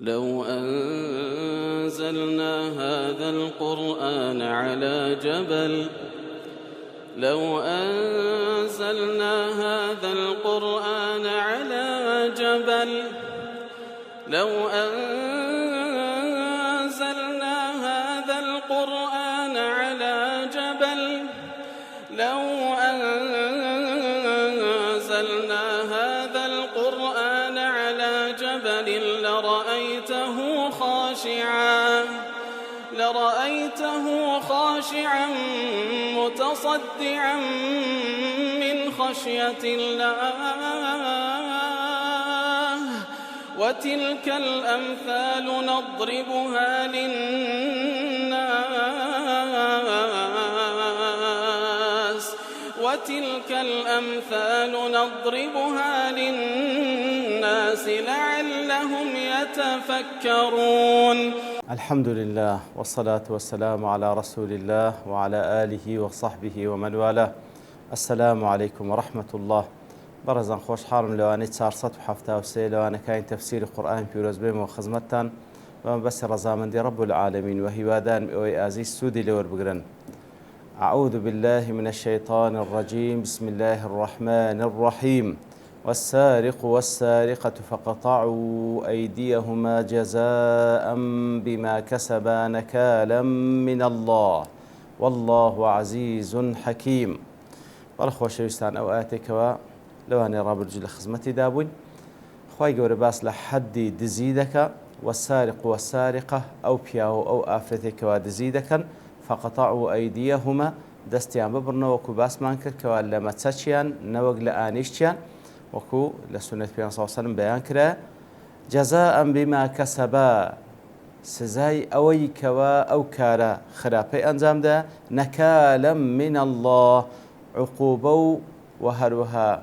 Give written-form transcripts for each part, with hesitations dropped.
لو أنزلنا هذا القرآن على جبل لرأيته خاشعا متصدعا من خشية الله وتلك الأمثال نضربها للناس لعلهم يتفكرون. الحمد لله والصلاة والسلام على رسول الله وعلى آله وصحبه ومن والاه. السلام عليكم ورحمة الله. برزان خوش حالم لواني 473 لوانا كاين تفسير القرآن في رزبهم وخزمتان ومبس رزامن دي رب العالمين وهوادان اوي ازيز سودي لور بقرن. أعوذ بالله من الشيطان الرجيم. بسم الله الرحمن الرحيم. والسارق والسارقة فقطعوا أيديهما جزاء بما كسبا نكالا من الله والله عزيز حكيم. والأخوة شويستان أوقاتك لو أنا راب رجل خزمتي دابون خواهي قول باس لحد دزيدك والسارق والسارقة أو بياو أو آفتك ودزيدك فقطعوا أيديهما دستيان ببرنا وكو باس مانكر كوال لما تساتشيان نوغ لآنيشتيان وكو لسنة بيان صلى الله عليه وسلم بيان كرا جزاء بما كسبا سزاي أوي كوا أو كارا خرابي أنزام دا نكالا من الله عقوبة وهروها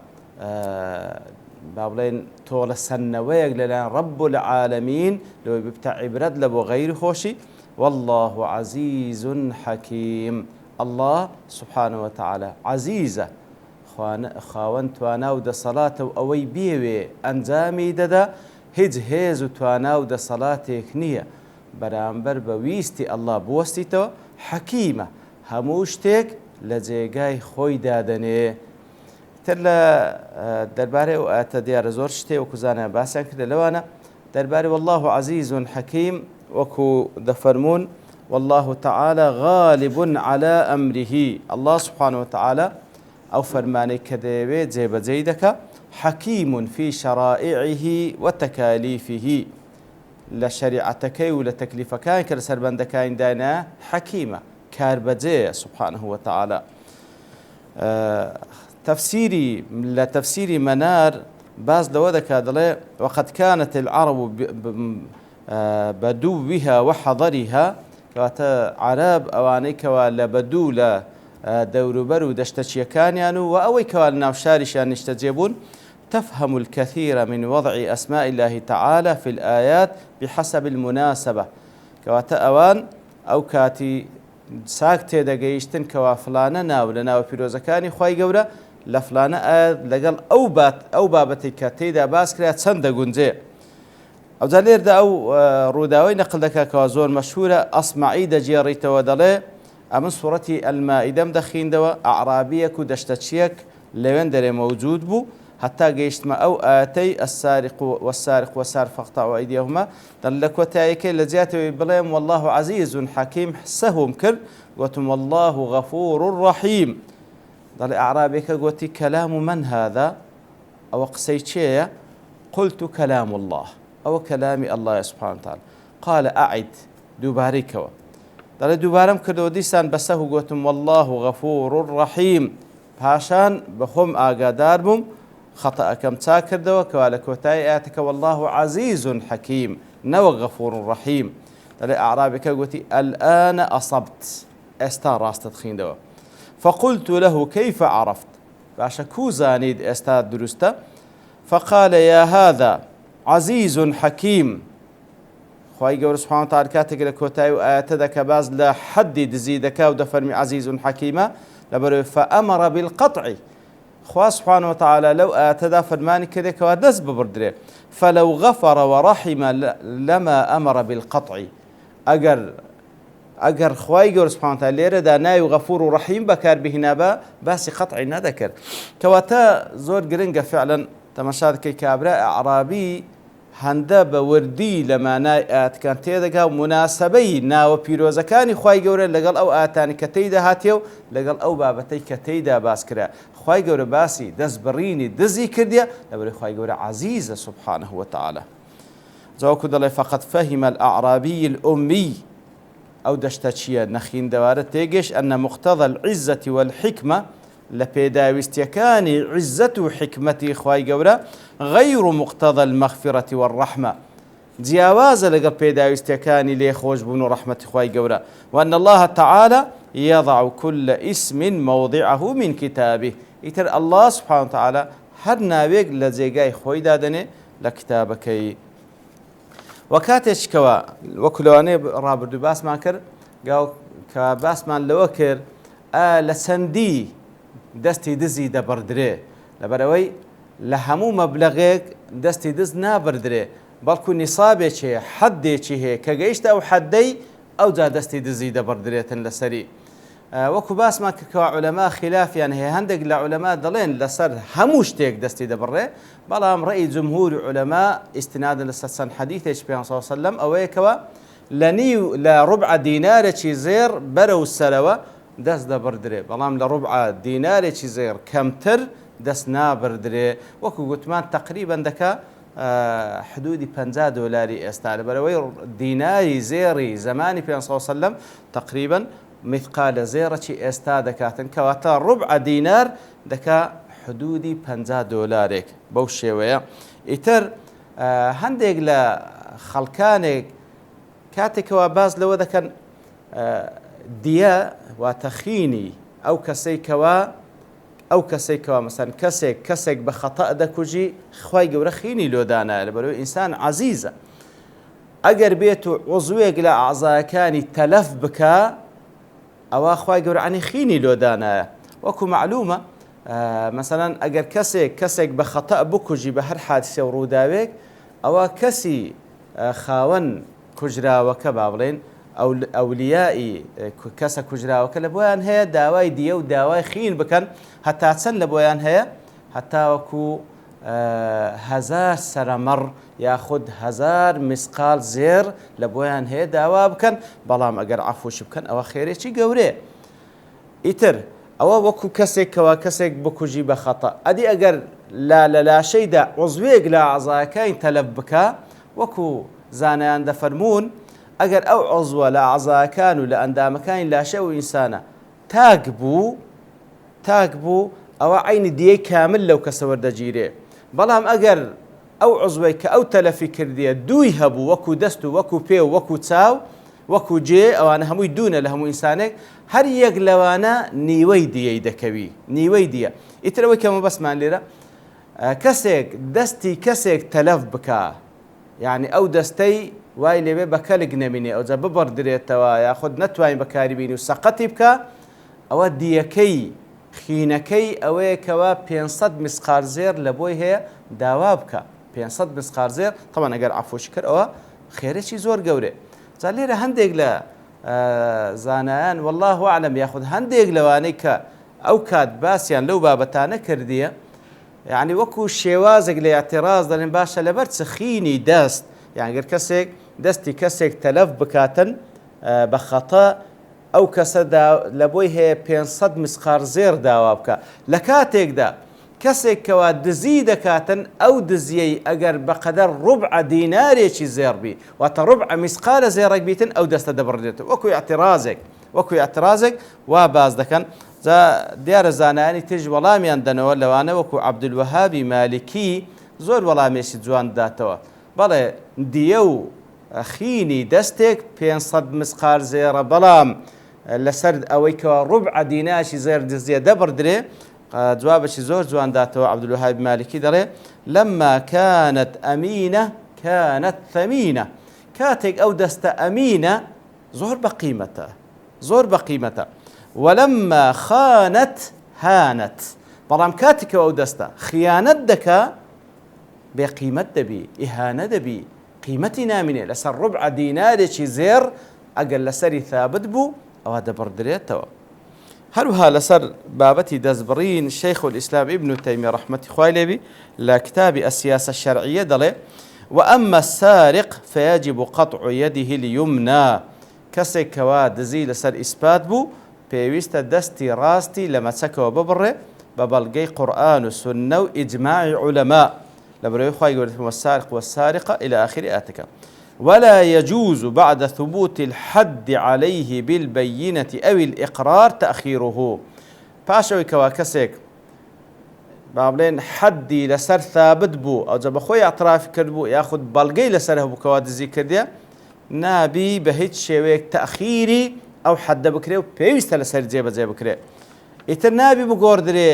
بابلين طول السنة ويقللان رب العالمين لو بيبتع عبرد لبو غير خوشي والله عزيز حكيم. الله سبحانه وتعالى عزيزة خاوەن توانا و دەسەڵاتە و ئەوەی بێوێ ئەنجامی دەدا هیچ هێز و توانا و دەسەڵاتێک نییە بەرامبەر بە ویستی ئەڵڵا بوەستیتەوە حەکیمە هەموو شتێک لە جێگای خۆی دادەنێ. تر لە دەربارەی ئەو ئاەتە دیارە زۆر شتێ وەکو زانایان باسییان کردە لەوانە دەربارەی والله عزيز حكيم وەکو دەفەرمون والله تعالى غالب على أمره. الله سبحانه وتعالى أو فرماني كديوي جيب جيدك حكيم في شرائعه وتكاليفه لشريعتك ولتكليفك كرسر بندكاين دانا حكيمة كاربجي سبحانه وتعالى. تفسيري منار باز لودك هذا وقد كانت العرب بدوها وحضرها كواتا عرب أوانيك ولا بدولا دەوروبەر و دەشتەچیەکانیان و ئەوەی کەوا لە ناو شاریشیان نیشتەجێبوون تفهم الكثير من وضع أسماء الله تعالى في الآيات بحسب المناسبة كواتا ئەوان ئەو کاتی ساک تێدەگەیشتن کەوا فلانە ناو لە ناو پیرۆزەکانی خوای گەورە لە فلانە ئاەت لەگەڵ ئەو بابەتی کە تێیدا باس کرا چەند دەگونجێ. ئەوجا لێردا ئەو ڕووداوەی نەقل دەکا کەوا زۆر مەشهورە ئەسمعی دەجێڕیتەوە دەڵێ أمن سورة المائدة دخين دوا أعرابيك ودشتشيك لوين دري موجود بو حتى جيشت ما أو آتي السارق والسارق فاقطعوا أيديهما دلك وتايك لجات بلهم والله عزيز حكيم سهم كر قلتم والله غفور رحيم. دل أعرابيك قلت كلام من هذا أو قسيتشي قلت كلام الله أو كلام الله سبحانه وتعالى. قال أعد دوباريكوا دەڵێ دووبارەم کردەوە دیسان بەسەه و گوتم والله غەفور ڕەحیم پاشان بەخۆم ئاگادار بووم خەتەئەکەم چاک کردەوە کەوا لە کۆتایی ئاەتەکە والله عزيز حەکیم نەوە غەفور ڕەحیم. دەڵێ ئەعرابەکە گوتی الآن أصبت ئێستا ڕاستت خوێندەوە. فقلت له كيف عرفت باشە کوو زانید ئێستا دروستە. فقال يا هذا عزيز حەکیم. خواهي قول سبحانه وتعالى كاتك لكوتاي وآياتك باز لحد دزيدك ودفرمي عزيز حكيمة لبرو فأمر بالقطع خوا سبحانه وتعالى لو ئاەتەدا فەرمانی کردێکەوە دەست ببردرێ فلو غفر ورحم لما أمر بالقطع ئەگەر خوای گەورە سبحانه وتعالى لێرەدا ناوی غەفور و ڕەحیم بەکاربهێنا بە باسی قەطعی نەدەکرد کەواتە زۆر گرنگە فعلا تەماشا دەکەی کابرا ئەعرابی هەندە بە وردی لە مانای ئاەتەکان تێدەگا و مناسبەی ناوە پیرۆزەکانی خوای گەورە لەگەڵ ئەو ئاەتانی کە تێیدا هاتیە و لەگەڵ ئەو بابەتەی کە تێیدا باس کرا خوای گەورە باسی دەستبڕینی دزی کردیە لەبەرەوەی خوای گەورە عەزیزە سبحانه وتعالى جاوەکو دەڵێ فقط فهم الأعرابي الأمي أو دشتشيا نخين دوارة تيجيش أن مقتضى العزة والحكمة لبيداويستيكاني عزة وحكمتي خواي قورا غير مقتضى المغفرة والرحمة جياواز لقى بيداويستيكاني لي خوش بنو رحمة خواي قورا وأن الله تعالى يضع كل اسم موضعه من كتابه يتر الله سبحانه وتعالى هر ناويق لزيقاي خوي دادني لكتابكي وەکاتێک کەوە وەکو لەوانەیە ڕابردوو باسمان کرد کە باسمان لەوە کرد لە چەندی دەستی دزی دەبڕدرێ لەبەرەوەی لە هەموو مەبلەغێک دەستی دز نابردرێ بەڵکو نیسابێک هەیە حەدێکی هەیە کە گەیشتە ئەو حەدەی ئەوجا دەستی دزی دەبڕدرێتن لەسەری وەکو باسمان کردکەوە عولەما خلافیان هەیە هەندێک لە عولەما دەڵێن لەسەر هەموو شتێک دەستی دەبڕێ بەڵام ڕێی جمهوری عولەما ئیستینادە لەسەر چەند حەدیثێکی پێغەمبەر صلی الله علیه وسلم ئەوەیەکەوە لە ڕوبع دینارێکی زێر بەرەو سەرەوە دەست دەبڕدرێ بەڵام لە ڕوبع دینارێکی زێر کەمتر دەست نابردرێ وەکو گوتمان تقریبا دەکا حدودی $50 ئێستا لەبەرەوەی دیناری زێری زمانی پێغەمبەر صلی الله علیه وسلم تقریبا مثقال زێڕەی ئێستا دەکاتن کەواتە ڕوبع دینار دەکا حدودی $50 بەو شێوەیە ئیتر هەندێک لە خەڵکانێک کاتێکەوە باز لەوە دەکەن دیە واتە خینی ئەو کەسێکەوە مەسەن کەسێک بە خەتە دەکوژی خوای گەورە خینی لۆدانایە لەبەرەوەی ئینسان عەزیزە ئەگەر بێت و عوزوێک لە ئەعزاکانی تەلەف بکە ئەوە خوای گەورە عنی خینی لۆدانایە وەکو معلومە مثلا ئەگەر کەسێک بە خەتە بکوژی بە هەر حادسێ و ڕووداوێک ئەوە کەسی خاوەن کوژراوەکە با بڵێن ئەولیایی کەسە کوژراوەکە لە بۆیان هەیە داوای دیە و داوای خین بکەن هەتا چەند لە بۆیان هەیە هەتا وەکو 1000 سەرەمەڕ یاخود 1000 مسقال زێر لە بۆیان هەیە داوا بکەن بەڵام ئەگەر عەفوش بکەن ئەوە خێرێکی گەورەیە ئیتر ئەوە وەکو کەسێک بکوژی بە خەتە ئەدی ئەگەر لە لاشەیدا عوزوێک لە ئەعزاکانی تەلەف بکە وەکو زانایان دەفەرمون ئەگەر ئەو عوزوە لە ئەعزاکان و لە ئەندامەکانی لاشە و ئینسانە تاک بوو ئەوە عینی دیەی کامل لەو کەسە وەردەگیرێ بەڵام ئەگەر ئەو عوزوەی کە ئەو تەلەفی کردیە دووی هەبوو وەکو دەست و وەکو پێ و وەکو چاو وەکو جێ ئەوانە هەمووی دوونە لە هەموو ئینسانێک هەر یەک لەوانە نیوەی دیەی دەکەوی نیوەی دیە ئیترەوەی کەمە بەسمان لێرە دەستی کەسێک تەلەف بکە یعنی ئەو دەستەی وای لێوێ بە کەلک نەبینێ ئەوجا ببڕدرێتەوە یاخود نەتوانین بەکاری بینی و سەقەتی بکە ئەوە دیەکەی خینەکەی ئەوەیەکەوە 500 مسقال زێر لە بۆی هەیە داوا بکە 500 مسقال زێر تەمان ئەگەر عەفوش کرد ئەوە خێرێکی زۆر گەورێ جا لێرە هەندێک لە زانایان والله ئەعلەم یاخود هەندێک لەوانەی کە ئەو کات باسییان لەو بابەتانە کردیە یعنی وەکو شێوازێک لە ئاعتیراز دەڵێن باشە لەبەر چ خینی دەست یان گەر دەستی کەسێک تەلەف بکاتن بە خەتە ئەو کەسە لە بۆی هەیە 500 مسقال زێر داوا بکە لە کاتێکدا کەسێکەوە دزی دەکاتن ئەو دزیەی ئەگەر بەقەدەر ڕوبع دینارێکی زێڕبی واتە ڕوبع مسقالە زێڕێک بیتن ئەو دەستە دەبڕدێتەوە وەکو ئاعتیرازێک وا باز دەکەن دیارە زانایانی تێژ وەڵامیان دەنەوە لەوانە وەکو عەبدولوەهابی مالیکی زۆر وەڵامێکی جوان داتەوە بەڵێ دیە و خینی دەستێک 500 مسقال زێڕە بەڵام لەسەر ئەوەی کەوە ڕوبع دیناشی زێر دزیە دەبڕدرێ جوابشی زۆر جوان داتەوە عەبدولوەهابی مالیکی دەڵێ لەما كانت ئەمینە كانت ثەمینە کاتێک ئەو دەستە ئەمینە زۆر بە قیمەتە ولما خانت هانت بەڵام کاتێکەوە ئەو دەستە خیانەت دەکا بێقیمەت دەبی، ئیهانە دەبی، قیمەتی نامینێ لەسەر ڕوبع دینارێکی زێر ئەگەر لەسەری ثابت بوو ئەوە دەبڕدرێتەوە. هەروها لەسەر بابەتی دەستبڕین شەیخ الئیسلام ئیبن تەیمیە ڕەحمەتی خوای لێبی لە کتابی السیاسة الشرعیە دەڵێ وأما السارق فيجب قطع يده اليمنى کەسێک کەوا دزی لەسەر ئیسپات بوو پێویستە دەستی ڕاستی لە مەچەکەوە ببڕێ بە بەڵگەی قورئان و سنە و ئیجماعی عولەما لە بەرەوەی خوای گەورەی والسارق والسارقة إلى آخر آتەکە. ولا يجوز بعد ثبوت الحد عليه بالبينة أو الإقرار تأخيره. پاشەوەی کەوا کەسێک با بڵێن حەدی لەسەر ثابت بوو ئەو جە بەخۆی ئەعتراف کرد بوو یاخود بەڵگەی لەسەر هەبوو کەوا دزی کردێ نابی بە هیچ شێوەیەک تەخیری ئەو حەدە بکرێ و پێویستە لەسەر جێبەجێ بکرێ. ئیتر نابی بگۆڕدرێ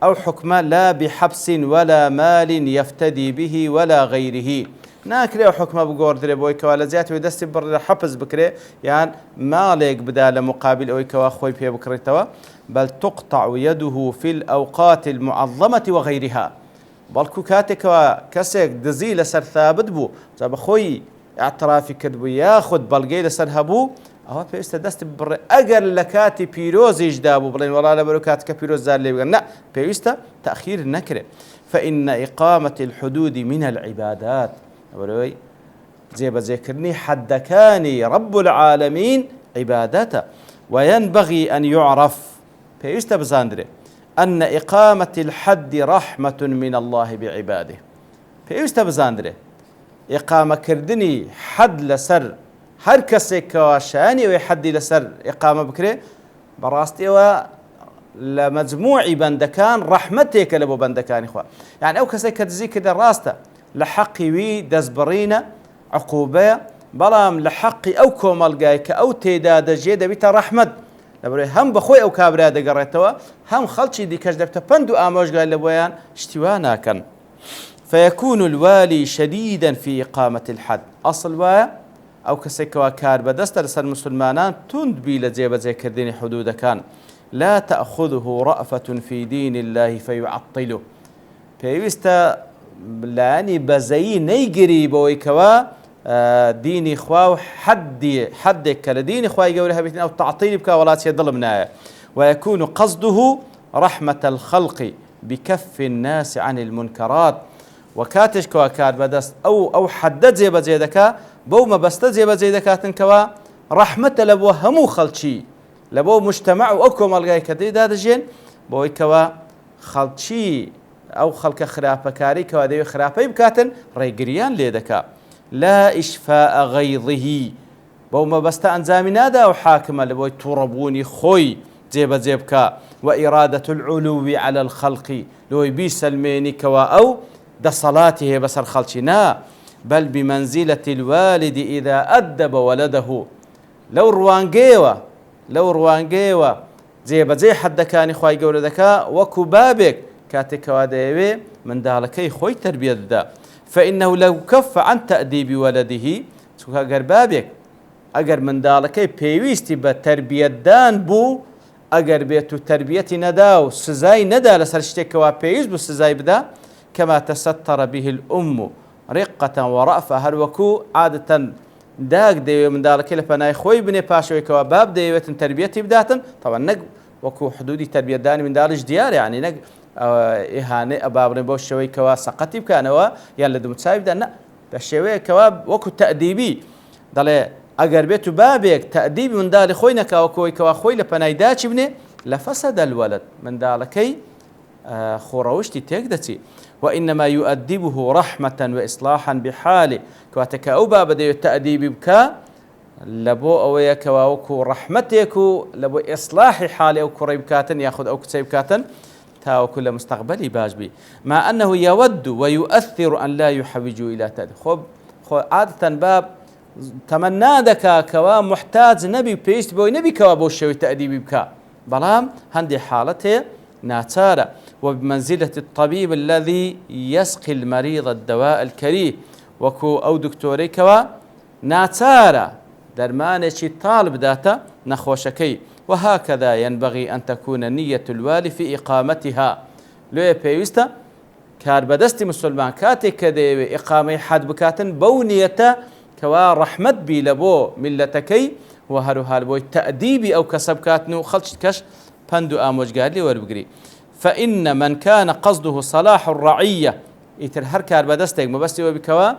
ئەو حکمە لا بحبس ولا مال يفتدي به ولا غيره. ناکرێ ئەو حکمە بگۆڕدرێ بۆی کەوا لە جیاتەوەی دەستی بڕ حەبس بکرێ یان ماڵێک بدا لە مقابل ئەوەی کەوا خۆی پێ بکڕێتەوە بل تقطع يده في الأوقات المعظمة وغيرها. بەڵکو کاتێکەوە کەسێک دزی لەسەر ثابت بوو جا بەخۆی اعترافی کرد بوو یاخود بەڵگەی لەسەر هەبوو ئەوە پێویستە دەستی بڕێ ئەگەر لە کاتی پیرۆزیشدا بوو بڵێن وەڵا لەبەرەوە کاتکە پیرۆزدار لێ بگەن نا پێویستە تەخیر نەکرێ. فإن إقامة الحدود من العبادات بەرەوەی جێبەجێکردنی حەدەکانی رب العالمین عیبادەتە وينبغي أن يعرف پێویستە بزاندرێ أن إقامة الحد رحمة من الله بعباده. پێویستە بزاندرێ ئیقامەکردنی حەد لەسەر هەر کەسێک کەوا شایانی ئەوەی حەدی لەسەر ئیقامە بکرێ بەڕاستیەوە لە مەجموعی بەندەکان ڕەحمەتێکە لە بۆ بەندەکانی خوا. یعنی ئەو کەسێک کە دزی کردە ڕاستە لە حەقی وی دەستبڕینە عقوبەیە بەڵام لە حەقی ئەو کۆمەلگای کە ئەو تێدا دەژێ دەبیتە ڕەحمەت لەبەرەوەی هەم بەخۆی ئەو کابرا دەگەڕێتەوە هەم خەڵکی دیکەش دەبتە پند و ئامۆژگای لە بۆیان شتیوا ناکەن. فيكون الوالي شديدا في إقامة الحد. أصل وایە ئەو کەسێکەوە کار بەدەستە لەسەر مسلمانان توند بی لە جێبەجێکردنی حدودەکان لا تأخذه رأفة في دين الله فيعطله. پێویستە لانی بەزەیی نەیگری بەوەی کەوا دینی خوا و حەدێک کە لە دینی خوای گەورە هەبێتن ئەو تعطیلی بکە وڵاتیە دڵم نایە. ويكون قصده رحمة الخلق بكف الناس عن المنكرات. وكاتش كوا كار بدست أو حدد جێبەجێ دەکا بەو مەبەستە جێبەجێ دەکاتن کەوا ڕەحمەتە لە بۆ هەموو خەڵکی لە بۆ مجتەمع و ئەو کۆمەڵگای کە تێدا دەژێن بۆی کەوا خەڵکی ئەو خەڵکە خراپەکاری کەوا دەوێت خراپەی بکاتن ڕێگریان لێ دەکا. لا إشفاء غيظه. بەو مەبەستە ئەنجامی نادا و حاکمە لە بۆی تووڕەبوونی خۆی جێبەجێ بکە وإرادة العلو على الخلق لۆی بیسەلمێنی کەوا ئەو دەسەڵاتی هەیە بەسەر خەڵکی نا بل بمنزلة الوالد إذا أدب ولده. لەو ڕوانگەیەوە جێبەجێ حەدەکانی خوای گەورە دەکا وەکو بابێک کاتێکەوە دەیەوێ منداڵەکەی خۆی تربیت بدا. فإنه لو كف عن تأديب ولده چونکە ئەگەر بابێک ئەگەر منداڵەکەی پێویستی بە تربیەتدان بوو ئەگەر بێت و تربیەتی نەدا و سزای نەدا لەسەر شتێکەوە پێویست بوو سزای بدا كما تستر به الأم رقة ورأفة هەروەکو عادەتەن داگ دەیەوێت منداڵەکەی لە پەنای خۆی بنێ پاشەوەیکەوە باب دەیەوێتن تربیەتی بداتن طبعا نەک وەکو حدودی تربیەتدانی منداڵیش دیارە یعنی نەک ئیهانەی ئەبابڕێن بۆ شێوەیەکەوە سەقەتی بکانەوە یان لە دومچاوی بدەن نە بە شێوەیەکەوە وەکو تەئدیبی دەڵێ ئەگەر بێت و بابێک تەئدیبی منداڵی خۆی نەکاوەکەوەیکەوە خۆی لە پەنای داچی بنێ لە فەسەدە الولد منداڵەکەی خۆڕەوشتی تێک دەچی. وإنما يؤدبه رحمة وإصلاحا بحاله كواتك أو باب ديو التأديب بكا لبو أويا كواوكو رحمتيكو لبو إصلاح حالي أو كريبكاتن ياخذ أو كتيبكاتن تاو كل مستقبلي باجبي مع أنه يود ويؤثر أن لا يحوج إلى تأديب. خب عادة باب تمنى دكا كوا محتاج نبي بيست بوي نبي كوا بوشوي التأديب بكا بلام هندي حالته ناتارة وبمنزلة الطبيب الذي يسقي المريض الدواء الكريه وكو أو دكتوري كوا ناتارة درمانشي طالب داتا نخوشكي وهكذا ينبغي أن تكون نية الوالي في إقامتها. لو بيوستا كار بدستي مسلمان كاتك كدي إقامة حد بكاتن بونية كوا رحمة بي لبو ملتكي وهرو هالبو تأديبي أو كسب كاتنو خلش كش بندو آموج قال لي وربقري. فإن من كان قصده صلاح الرعية يتر هر كار بدستك مبستي وبكوا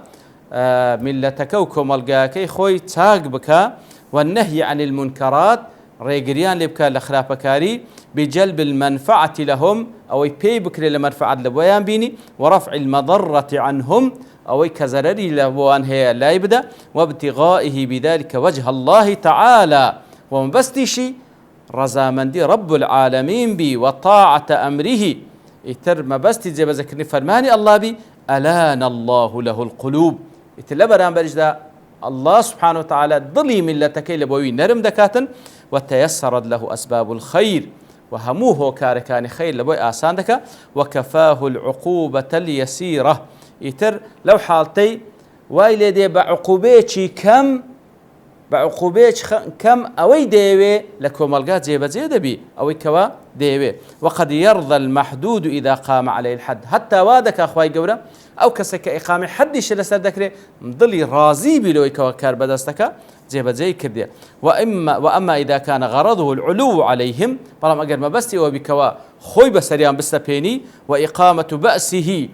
ملتك وكمالقاكي خوي تاق بكا والنهي عن المنكرات ريقريان لبكا لخرافكاري بجلب المنفعة لهم أو يبي بكري لمنفعة لبويان بيني ورفع المضرة عنهم أو كزرري لبوان هي لا يبدأ وابتغائه بذلك وجه الله تعالى ومبستشي رزامندي رب العالمين بي وطاعة أمره يتر مبستي زي بذكرني فرماني الله بي ألان الله له القلوب يتلبران برجدا الله سبحانه وتعالى ضلي ملتك لبوي نرم دكاتن وتيسرت له أسباب الخير وهموه كاركان خير لبوي آسان دكا وكفاه العقوبة اليسيرة يتر لو حالتي وايلي دي بعقوبيتي كم أوي ديوي لكم القات زي بزيد بي أوي كوا ديوي وقد يرضى المحدود إذا قام عليه الحد حتى وادك أخوي قورا أو كسك إقامة حد يشل سردكري مضلي راضي بلوي كوا كار بدستك زي بزي كردي وأما إذا كان غرضه العلو عليهم بلام أجر ما بستي وبكوا خوي بسريان بستبيني وإقامة بأسه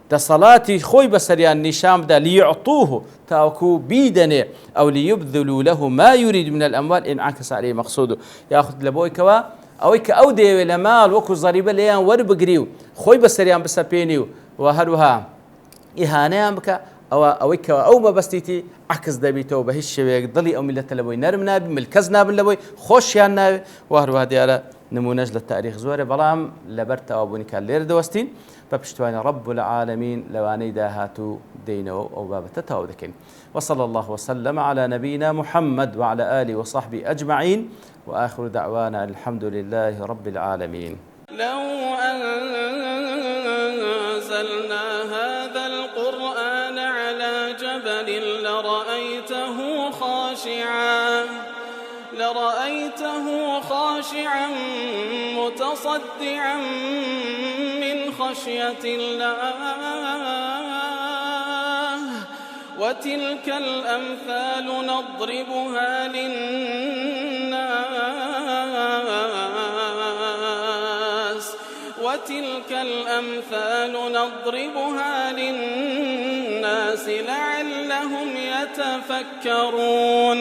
تصلاتي خوي بسريان نشام دا ليعطوه تاوكو بيدنه أو ليبذلوا له ما يريد من الأموال إن عكس عليه مقصوده ياخذ لبوي كوا أويك أو ديوي لمال وكو ضريبة ليان وربقريو خوي بسريان بستبينيو وهروها إهانيان بك أويك أو ما بستيتي عكس دبيتو بهش ضلي أو ملة لبوي نرم نابي ملكز ناب لبوي خوش يان نابي وهروها ديالا نمونج للتاريخ زوري بلام لبرتا وابوني كان لير دوستين ببشتواني رب العالمين لواني داهاتو دينو أو بابتتا وذكين. وصلى الله وسلم على نبينا محمد وعلى آله وصحبه أجمعين وآخر دعوانا الحمد لله رب العالمين. لو أنزلنا هذا القرآن على جبل لرأيته خاشعا متصدعا من خشية الله وتلك الأمثال نضربها للناس لعلهم يتفكرون.